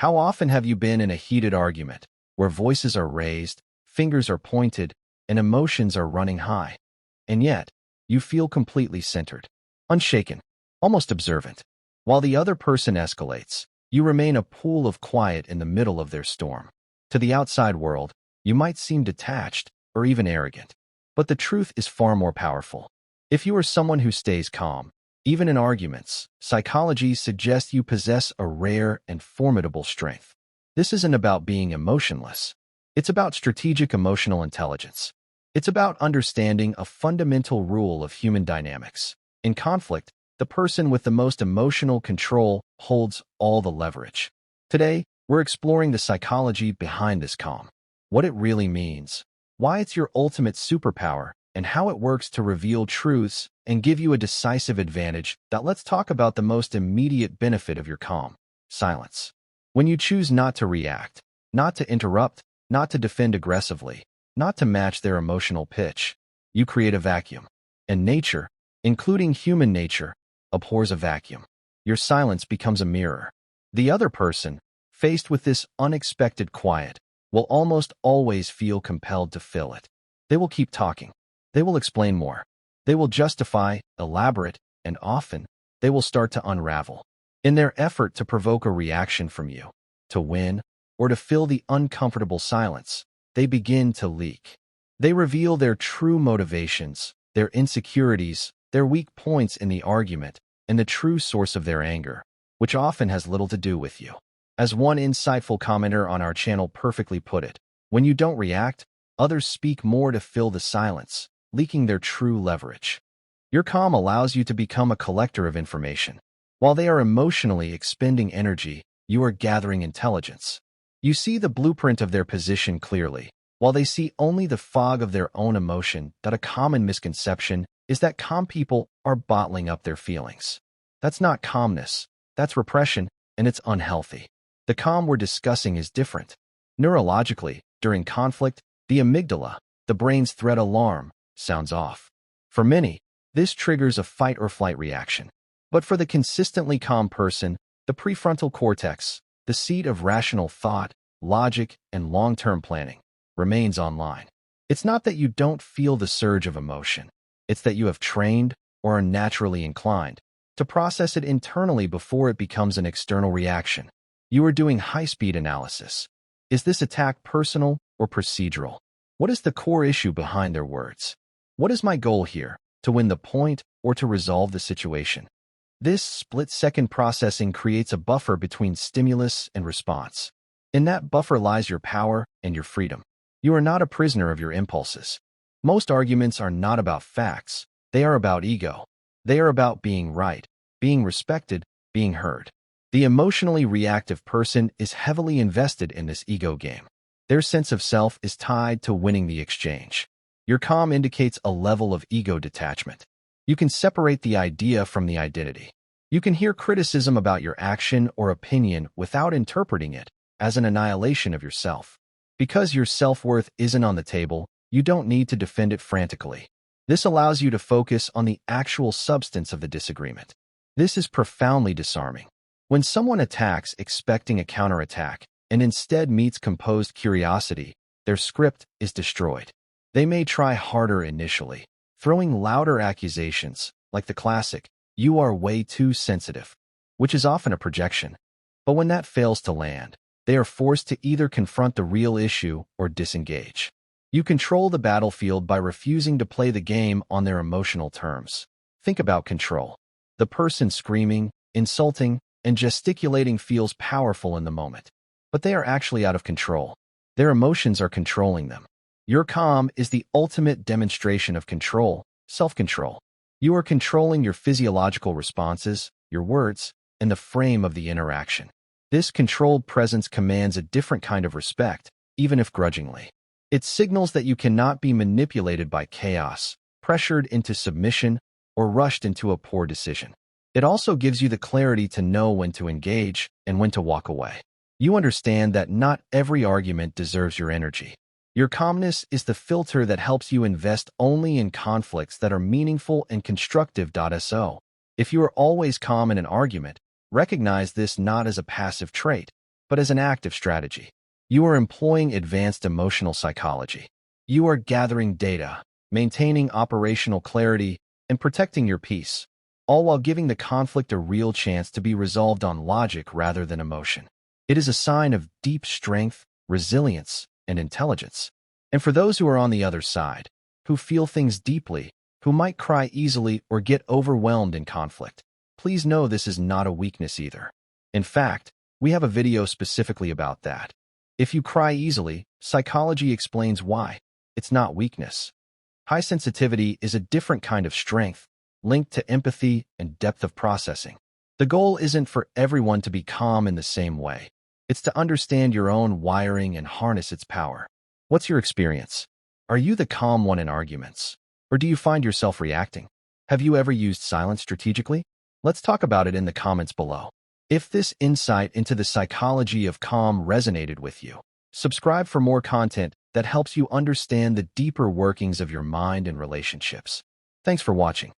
How often have you been in a heated argument where voices are raised, fingers are pointed, and emotions are running high? And yet, you feel completely centered, unshaken, almost observant. While the other person escalates, you remain a pool of quiet in the middle of their storm. To the outside world, you might seem detached or even arrogant. But the truth is far more powerful. If you are someone who stays calm, even in arguments, psychology suggests you possess a rare and formidable strength. This isn't about being emotionless. It's about strategic emotional intelligence. It's about understanding a fundamental rule of human dynamics. In conflict, the person with the most emotional control holds all the leverage. Today, we're exploring the psychology behind this calm, what it really means, why it's your ultimate superpower, and how it works to reveal truths and give you a decisive advantage. Let's talk about the most immediate benefit of your calm: silence. When you choose not to react, not to interrupt, not to defend aggressively, not to match their emotional pitch, you create a vacuum. And nature, including human nature, abhors a vacuum. Your silence becomes a mirror. The other person, faced with this unexpected quiet, will almost always feel compelled to fill it. They will keep talking. They will explain more. They will justify, elaborate, and often, they will start to unravel. In their effort to provoke a reaction from you, to win, or to fill the uncomfortable silence, they begin to leak. They reveal their true motivations, their insecurities, their weak points in the argument, and the true source of their anger, which often has little to do with you. As one insightful commenter on our channel perfectly put it, when you don't react, others speak more to fill the silence, leaking their true leverage. Your calm allows you to become a collector of information. While they are emotionally expending energy, you are gathering intelligence. You see the blueprint of their position clearly, while they see only the fog of their own emotion. A common misconception is that calm people are bottling up their feelings. That's not calmness, that's repression, and it's unhealthy. The calm we're discussing is different. Neurologically, during conflict, the amygdala, the brain's threat alarm, sounds off. For many, this triggers a fight or flight reaction. But for the consistently calm person, the prefrontal cortex, the seat of rational thought, logic, and long-term planning, remains online. It's not that you don't feel the surge of emotion. It's that you have trained, or are naturally inclined, to process it internally before it becomes an external reaction. You are doing high-speed analysis. Is this attack personal or procedural? What is the core issue behind their words? What is my goal here, to win the point or to resolve the situation? This split-second processing creates a buffer between stimulus and response. In that buffer lies your power and your freedom. You are not a prisoner of your impulses. Most arguments are not about facts. They are about ego. They are about being right, being respected, being heard. The emotionally reactive person is heavily invested in this ego game. Their sense of self is tied to winning the exchange. Your calm indicates a level of ego detachment. You can separate the idea from the identity. You can hear criticism about your action or opinion without interpreting it as an annihilation of yourself. Because your self-worth isn't on the table, you don't need to defend it frantically. This allows you to focus on the actual substance of the disagreement. This is profoundly disarming. When someone attacks expecting a counterattack and instead meets composed curiosity, their script is destroyed. They may try harder initially, throwing louder accusations, like the classic, "You are way too sensitive," which is often a projection. But when that fails to land, they are forced to either confront the real issue or disengage. You control the battlefield by refusing to play the game on their emotional terms. Think about control. The person screaming, insulting, and gesticulating feels powerful in the moment, but they are actually out of control. Their emotions are controlling them. Your calm is the ultimate demonstration of control, self-control. You are controlling your physiological responses, your words, and the frame of the interaction. This controlled presence commands a different kind of respect, even if grudgingly. It signals that you cannot be manipulated by chaos, pressured into submission, or rushed into a poor decision. It also gives you the clarity to know when to engage and when to walk away. You understand that not every argument deserves your energy. Your calmness is the filter that helps you invest only in conflicts that are meaningful and constructive. So, if you are always calm in an argument, recognize this not as a passive trait, but as an active strategy. You are employing advanced emotional psychology. You are gathering data, maintaining operational clarity, and protecting your peace, all while giving the conflict a real chance to be resolved on logic rather than emotion. It is a sign of deep strength, resilience, and intelligence. And for those who are on the other side, who feel things deeply, who might cry easily or get overwhelmed in conflict, please know this is not a weakness either. In fact, we have a video specifically about that. If you cry easily, psychology explains why. It's not weakness. High sensitivity is a different kind of strength, linked to empathy and depth of processing. The goal isn't for everyone to be calm in the same way. It's to understand your own wiring and harness its power. What's your experience? Are you the calm one in arguments? Or do you find yourself reacting? Have you ever used silence strategically? Let's talk about it in the comments below. If this insight into the psychology of calm resonated with you, subscribe for more content that helps you understand the deeper workings of your mind and relationships. Thanks for watching.